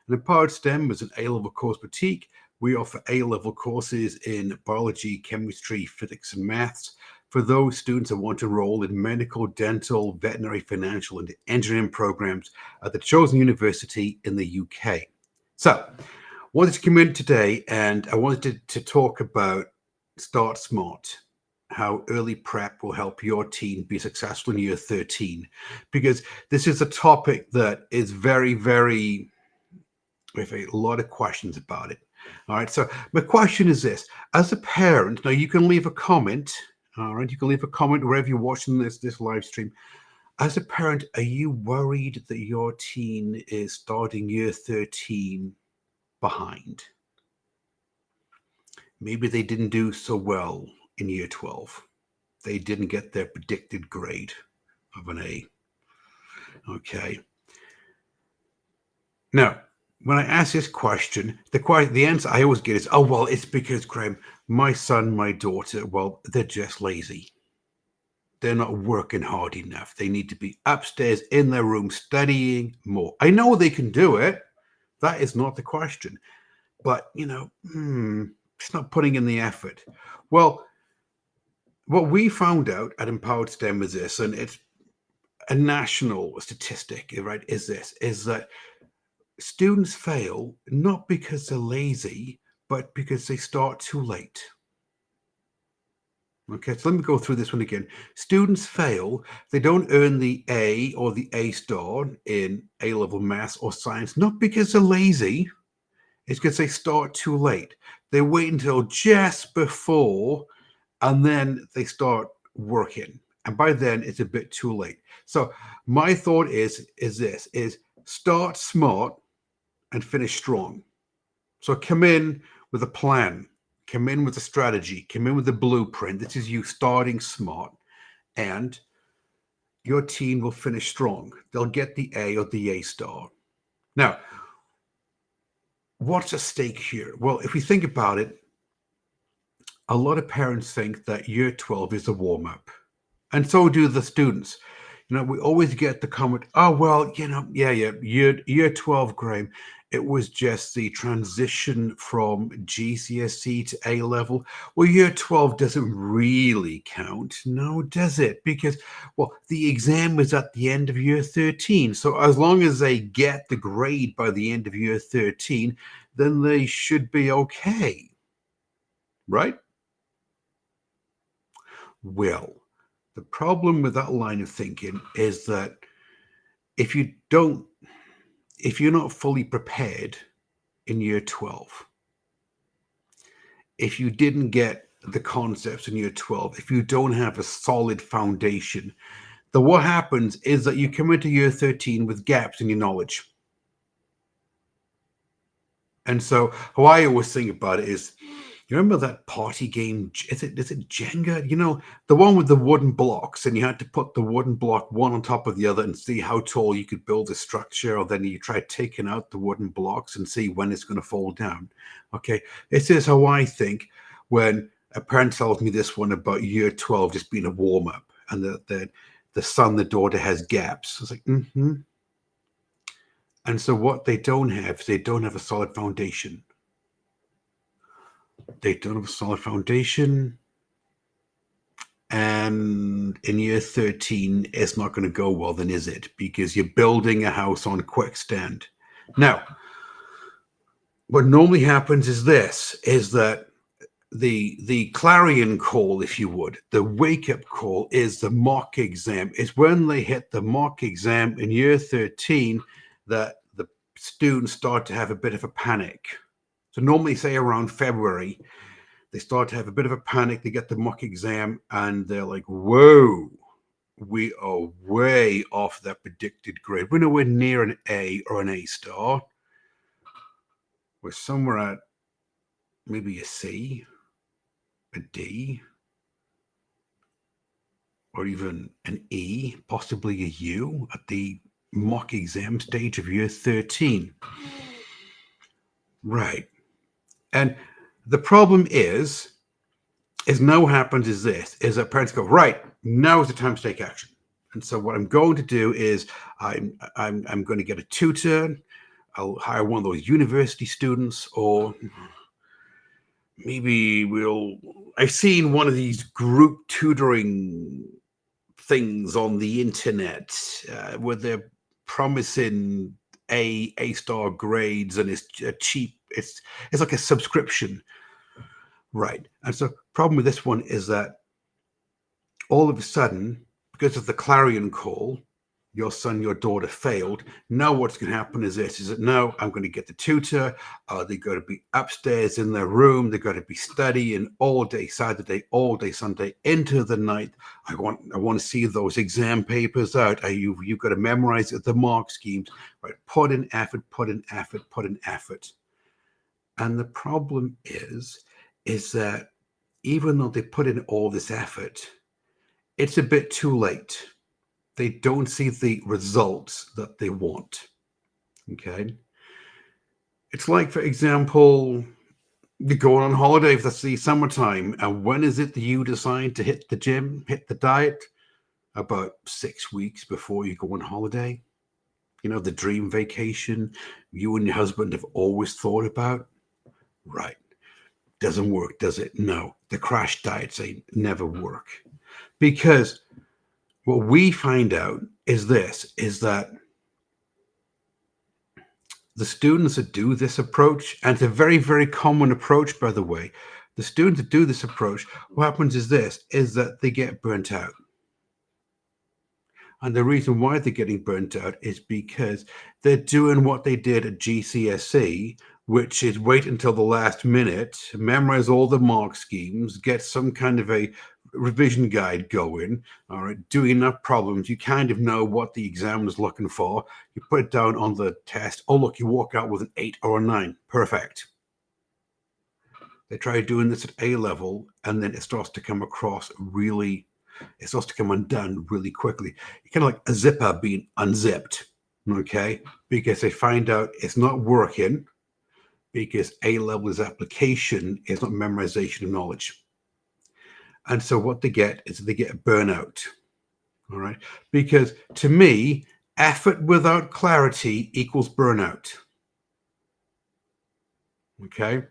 And Empowered STEM is an A-level course boutique. We offer A-level courses in biology, chemistry, physics, and maths for those students that want to enroll in medical, dental, veterinary, financial, and engineering programs at the chosen university in the UK. So, wanted to come in today and I wanted to talk about Start Smart, how early prep will help your teen be successful in year 13, because this is a topic that is very, very, we have a lot of questions about it. All right, so my question is this: as a parent, now you can leave a comment. All right, you can leave a comment wherever you're watching this live stream. As a parent, are you worried that your teen is starting year 13 behind? Maybe they didn't do so well in year 12. They didn't get their predicted grade of an A. Okay. Now, when I ask this question, the answer I always get is, oh, well, it's because, Graeme, my son, my daughter, well, they're just lazy. They're not working hard enough. They need to be upstairs in their room studying more. I know they can do it. That is not the question. But, it's not putting in the effort. Well, what we found out at Empowered STEM is this, and it's a national statistic, right, is that students fail not because they're lazy, but because they start too late. Okay, so let me go through this one again. Students fail, they don't earn the A or the A star in A-level maths or science, not because they're lazy, it's because they start too late. They wait until just before, and then they start working. And by then, it's a bit too late. So my thought is start smart and finish strong. So come in with a plan, come in with a strategy, come in with a blueprint. This is you starting smart, and your team will finish strong. They'll get the A or the A star. Now, what's at stake here? Well, if we think about it, a lot of parents think that year 12 is a warm-up, and so do the students. We always get the comment, oh, well, year 12, Graeme, it was just the transition from GCSE to A level. Well, year 12 doesn't really count. No, does it? Because, well, the exam was at the end of year 13. So as long as they get the grade by the end of year 13, then they should be okay. Right? Well, the problem with that line of thinking is that if you're not fully prepared in year 12, if you didn't get the concepts in year 12, if you don't have a solid foundation, then what happens is that you come into year 13 with gaps in your knowledge. And so how I always think about it is, you remember that party game? Is it Jenga? The one with the wooden blocks, and you had to put the wooden block one on top of the other and see how tall you could build a structure, or then you try taking out the wooden blocks and see when it's going to fall down. Okay, this is how I think when a parent tells me this one about year 12 just being a warm-up, and the son, the daughter has gaps. It's like, And so what they don't have is they don't have a solid foundation. They don't have a solid foundation, and in year 13, it's not going to go well, then, is it? Because you're building a house on quicksand. Now, what normally happens is that the clarion call, if you would, the wake-up call is the mock exam. It's when they hit the mock exam in year 13 that the students start to have a bit of a panic. So normally, say around February, they start to have a bit of a panic. They get the mock exam and they're like, whoa, we are way off that predicted grade. We're nowhere near an A or an A star. We're somewhere at maybe a C, a D, or even an E, possibly a U at the mock exam stage of year 13. Right. And the problem is now what happens is that parents go, right, now is the time to take action. And so what I'm going to do is I'm going to get a tutor. I'll hire one of those university students, or maybe I've seen one of these group tutoring things on the internet where they're promising A-star grades, and it's cheap. It's like a subscription, right? And so problem with this one is that all of a sudden, because of the clarion call, your son, your daughter failed. Now what's going to happen is this, is that now I'm going to get the tutor. They're going to be upstairs in their room. They're going to be studying all day Saturday, all day Sunday, into the night. I want to see those exam papers out. You've got to memorize the mark schemes, right? Put in effort, put in effort, put in effort. And the problem is that even though they put in all this effort, it's a bit too late. They don't see the results that they want. Okay. It's like, for example, you're going on holiday for the summertime, and when is it that you decide to hit the gym, hit the diet? About 6 weeks before you go on holiday. You know, the dream vacation you and your husband have always thought about. Right. Doesn't work, does it? No. The crash diets, they never work. Because what we find out is that the students that do this approach, and it's a very, very common approach, by the way, the students that do this approach, what happens is that they get burnt out. And the reason why they're getting burnt out is because they're doing what they did at GCSE, which is wait until the last minute, memorize all the mark schemes, get some kind of a revision guide going, all right, do enough problems. You kind of know what the examiner's looking for. You put it down on the test. Oh, look, you walk out with an 8 or a 9. Perfect. They try doing this at A level, and then it starts to come across really, it starts to come undone really quickly. It's kind of like a zipper being unzipped, okay? Because they find out it's not working, because A level is application, it's not memorization of knowledge. And so what they get is they get burnout, all right? Because to me, effort without clarity equals burnout, okay?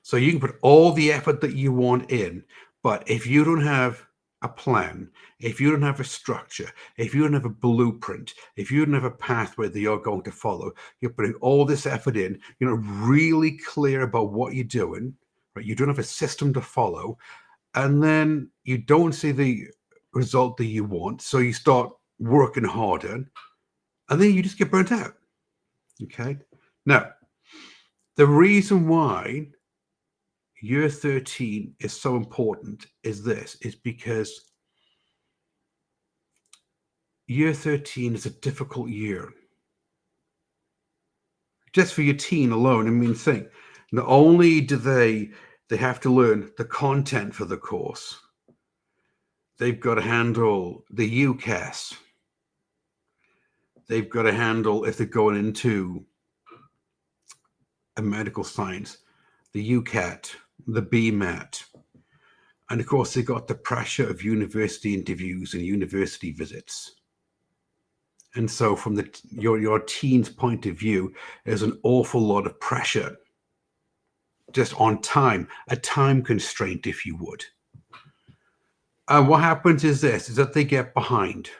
So you can put all the effort that you want in, but if you don't have a plan, if you don't have a structure, if you don't have a blueprint, if you don't have a pathway that you're going to follow, you're putting all this effort in, you're not really clear about what you're doing, right? You don't have a system to follow, and then you don't see the result that you want, so you start working harder, and then you just get burnt out, okay? Now, the reason why year 13 is so important is because year 13 is a difficult year. Just for your teen alone, I mean, think, not only do they have to learn the content for the course, they've got to handle the UCAS. They've got to handle, if they're going into a medical science, the UCAT, the BMAT. And of course, they've got the pressure of university interviews and university visits. And so from your teen's point of view, there's an awful lot of pressure just on time, a time constraint, if you would. And what happens is that they get behind.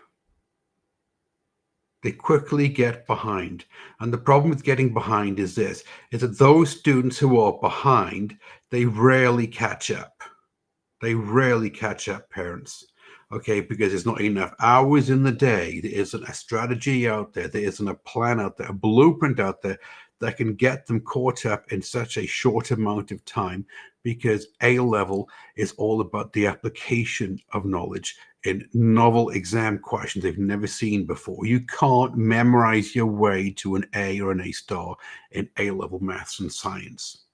They quickly get behind. And the problem with getting behind is that those students who are behind, they rarely catch up. They rarely catch up, parents. Okay, because there's not enough hours in the day. There isn't a strategy out there. There isn't a plan out there, a blueprint out there that can get them caught up in such a short amount of time, because A level is all about the application of knowledge in novel exam questions they've never seen before. You can't memorize your way to an A or an A star in A level maths and science.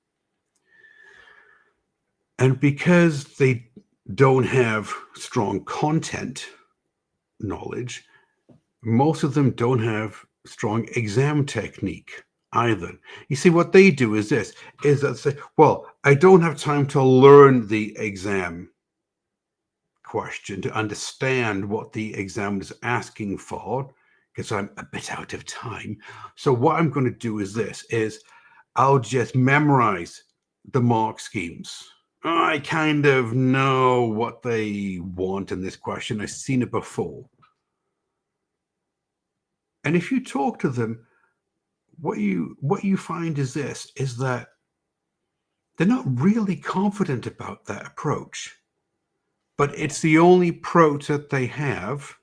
And because they don't have strong content knowledge, most of them don't have strong exam technique either. You see, what they do is that they say, well, I don't have time to learn the exam question, to understand what the exam is asking for. because I'm a bit out of time. So what I'm going to do is I'll just memorize the mark schemes. I kind of know what they want in this question. I've seen it before. And if you talk to them, what you find is that they're not really confident about that approach, but it's the only approach that they have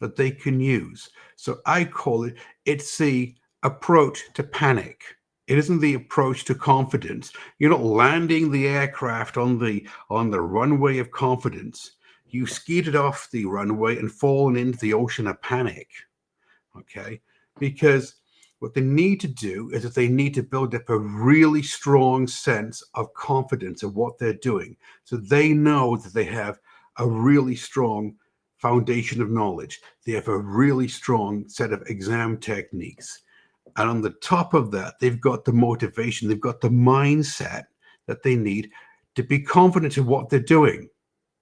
that they can use. So I call it's the approach to panic. It isn't the approach to confidence. You're not landing the aircraft on the runway of confidence. You skied off the runway and fallen into the ocean of panic. Okay? Because what they need to do is that they need to build up a really strong sense of confidence of what they're doing. So they know that they have a really strong foundation of knowledge. They have a really strong set of exam techniques. And on the top of that, they've got the motivation, they've got the mindset that they need to be confident in what they're doing,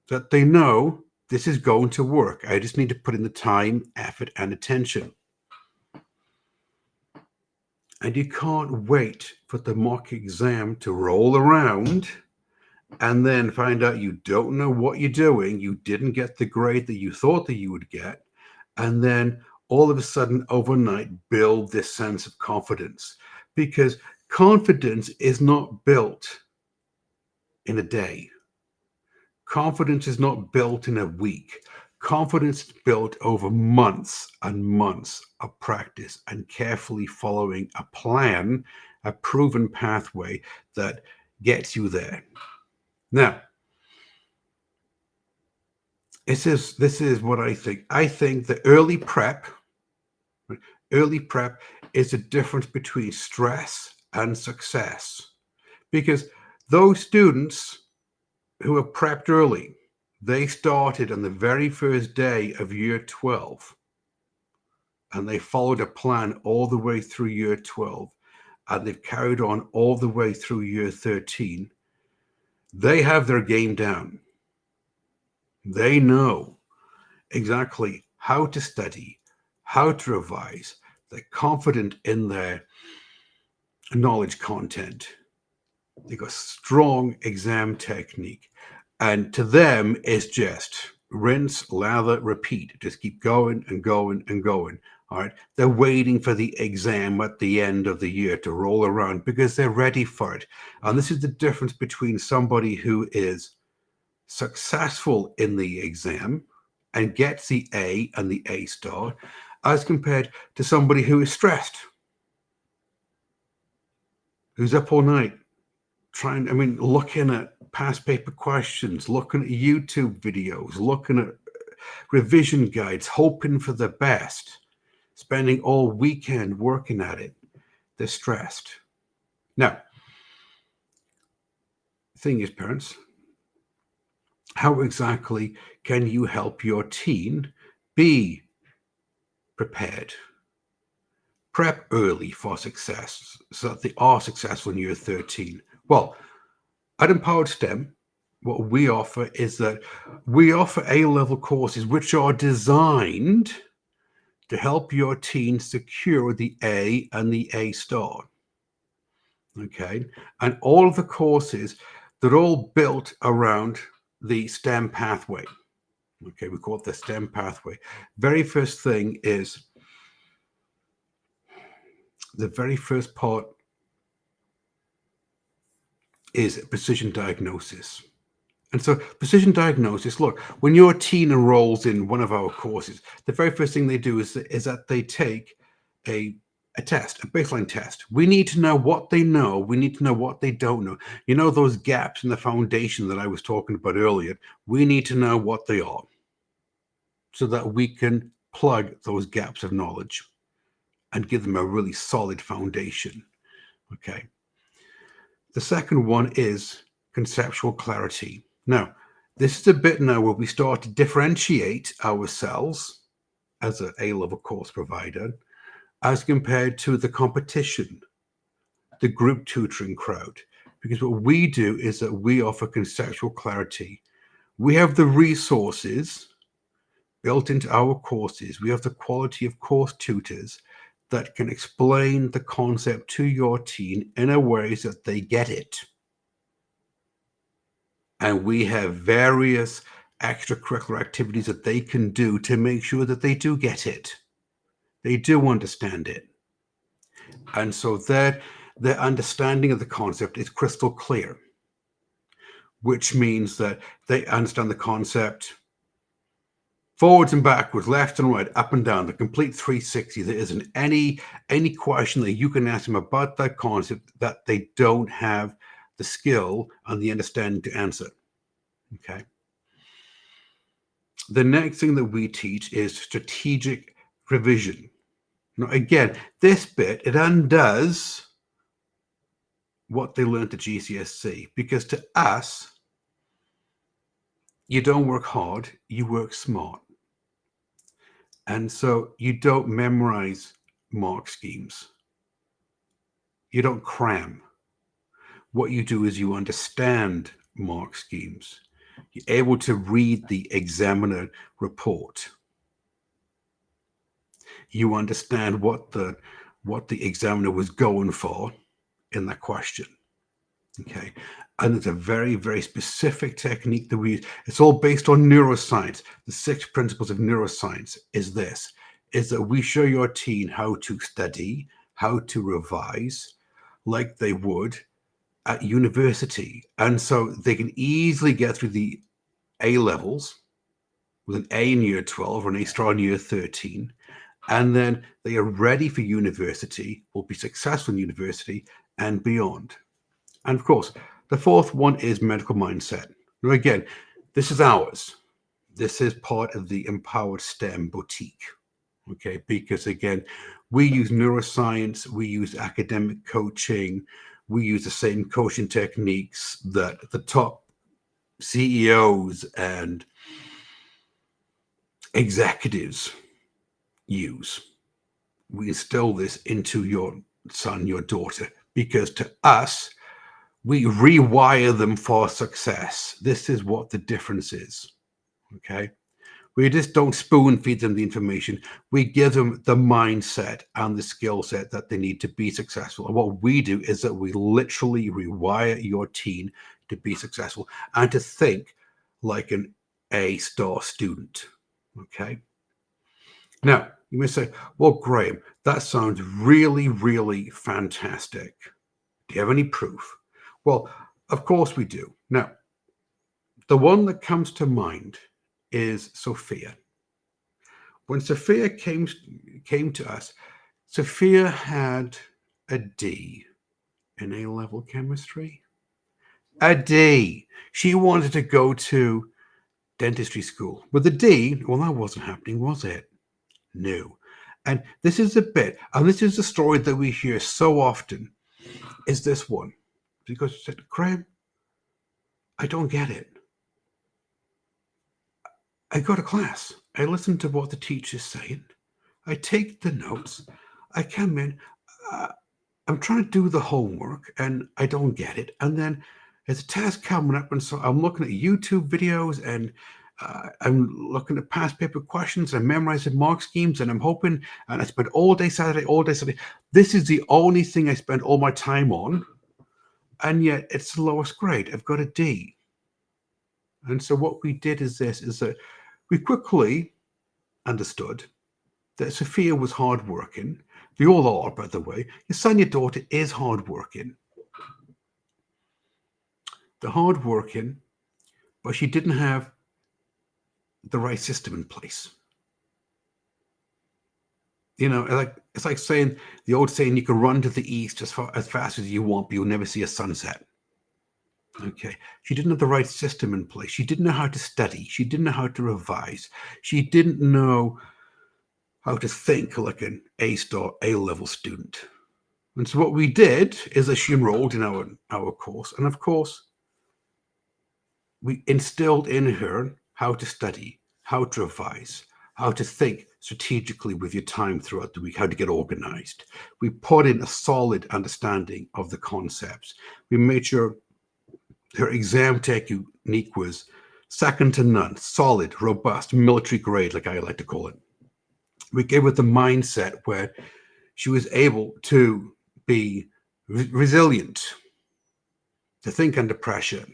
that they know this is going to work. I just need to put in the time, effort, and attention. And you can't wait for the mock exam to roll around and then find out you don't know what you're doing. You didn't get the grade that you thought that you would get. And then all of a sudden, overnight, build this sense of confidence. Because confidence is not built in a day. Confidence is not built in a week. Confidence is built over months and months of practice and carefully following a plan, a proven pathway that gets you there. Now, this is what I think. I think the early prep is the difference between stress and success. Because those students who are prepped early, they started on the very first day of year 12 and they followed a plan all the way through year 12 and they've carried on all the way through year 13. They have their game down. They know exactly how to study, how to revise. They're confident in their knowledge content. They've got strong exam technique. And to them, it's just rinse, lather, repeat. Just keep going and going and going. All right. They're waiting for the exam at the end of the year to roll around because they're ready for it. And this is the difference between somebody who is successful in the exam and gets the A and the A star as compared to somebody who is stressed, who's up all night looking at past paper questions, looking at YouTube videos, looking at revision guides, hoping for the best, spending all weekend working at it. They're stressed. Now, the thing is, parents, how exactly can you help your teen be prepared? Prep early for success so that they are successful in year 13. Well, at Empowered STEM, what we offer is that we offer A-level courses which are designed to help your teen secure the A and the A star. Okay, and all of the courses, they're all built around the STEM pathway. Okay, we call it the STEM pathway. Very first thing is the very first part is precision diagnosis. And so precision diagnosis, look, when your teen enrolls in one of our courses, the very first thing they do is that they take a test, a baseline test. We need to know what they know. We need to know what they don't know. You know, those gaps in the foundation that I was talking about earlier, we need to know what they are so that we can plug those gaps of knowledge and give them a really solid foundation. Okay. The second one is conceptual clarity. Now, this is a bit now where we start to differentiate ourselves as an A-level course provider as compared to the competition, the group tutoring crowd. Because what we do is that we offer conceptual clarity. We have the resources built into our courses. We have the quality of course tutors that can explain the concept to your teen in a way that they get it. And we have various extracurricular activities that they can do to make sure that they do get it. They do understand it. And so their understanding of the concept is crystal clear, which means that they understand the concept forwards and backwards, left and right, up and down, the complete 360. There isn't any question that you can ask them about that concept that they don't have the skill and the understanding to answer. Okay. The next thing that we teach is strategic revision. Now, again, this bit, it undoes what they learned at GCSE, because to us, you don't work hard, you work smart. And so you don't memorize mark schemes. You don't cram. What you do is you understand mark schemes. You're able to read the examiner report. You understand what the examiner was going for in that question. Okay. And it's a very, very specific technique that we use. It's all based on neuroscience. The 6 principles of neuroscience is that we show your teen how to study, how to revise like they would at university. And so they can easily get through the A levels with an A in year 12 or an A star in year 13. And then they are ready for university, will be successful in university and beyond. And of course, the fourth one is medical mindset. Now, again, this is ours. This is part of the Empowered STEM boutique. Okay, because again, we use neuroscience, we use academic coaching, we use the same coaching techniques that the top CEOs and executives use. We instill this into your son, your daughter, because to us, we rewire them for success. This is what the difference is. Okay. We just don't spoon feed them the information. We give them the mindset and the skill set that they need to be successful. And what we do is that we literally rewire your teen to be successful and to think like an A-star student. Okay. Now, you may say, well, Graeme, that sounds really, really fantastic. Do you have any proof? Well, of course we do. Now, the one that comes to mind is Sophia. When Sophia came to us, Sophia had a D in A-level chemistry. A D. She wanted to go to dentistry school. With a D, well, that wasn't happening, was it? No. And this is a bit, and this is the story that we hear so often, is this one. Because she said, Graeme, I don't get it. I go to class. I listen to what the teacher's saying. I take the notes. I come in. I'm trying to do the homework, and I don't get it. And then there's a test coming up, and so I'm looking at YouTube videos, and I'm looking at past paper questions. I'm memorizing mark schemes, and I'm hoping. And I spent all day Saturday. This is the only thing I spend all my time on, and yet it's the lowest grade. I've got a D. And so what we did is that we quickly understood that Sophia was hardworking. They all are, by the way. Your son, your daughter is hardworking. They're hardworking, but she didn't have the right system in place. You know, it's like saying the old saying, you can run to the east as fast as you want, but you'll never see a sunset. Okay. She didn't have the right system in place. She didn't know how to study. She didn't know how to revise. She didn't know how to think like an A-star, A-level student. And so what we did is that she enrolled in our course. And of course, we instilled in her how to study, how to revise, how to think strategically with your time throughout the week, how to get organized. We put in a solid understanding of the concepts. We made sure her exam technique was second to none, solid, robust, military grade, like I like to call it. We gave her the mindset where she was able to be resilient, to think under pressure,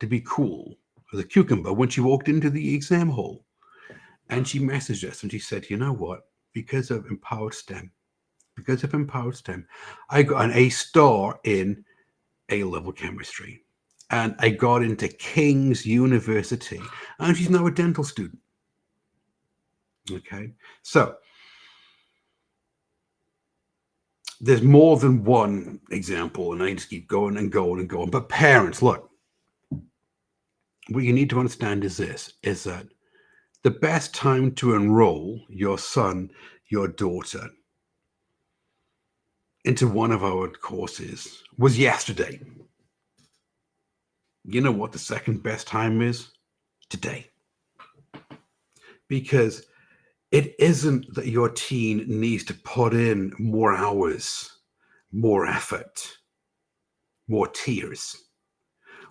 to be cool as a cucumber when she walked into the exam hall. And she messaged us and she said, you know what? Because of Empowered STEM, I got an A star in A-level chemistry. And I got into King's University. And she's now a dental student. Okay. So there's more than one example, and I just keep going and going and going. But parents, look, what you need to understand is this, is that the best time to enroll your son, your daughter into one of our courses was yesterday. You know what the second best time is? Today. Because it isn't that your teen needs to put in more hours, more effort, more tears.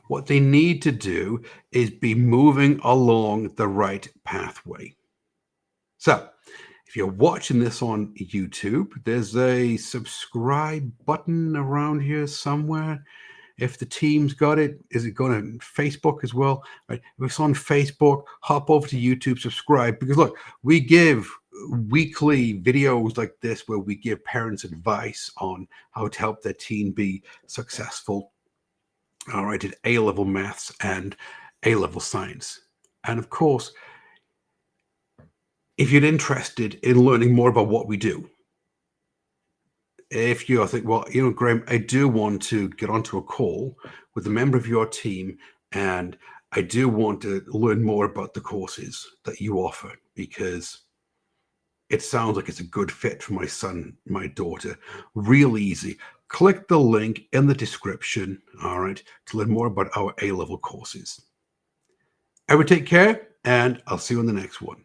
What they need to do is be moving along the right pathway. So, if you're watching this on YouTube, there's a subscribe button around here somewhere. If the team's got it, is it going to Facebook as well? Right. If it's on Facebook, hop over to YouTube, subscribe. Because look, we give weekly videos like this where we give parents advice on how to help their teen be successful. All right, at A-level maths and A-level science. And of course, if you're interested in learning more about what we do, if you think, well, you know, Graeme, I do want to get onto a call with a member of your team, and I do want to learn more about the courses that you offer, because it sounds like it's a good fit for my son, my daughter. Real easy. Click the link in the description, all right, to learn more about our A-level courses. I would take care, and I'll see you on the next one.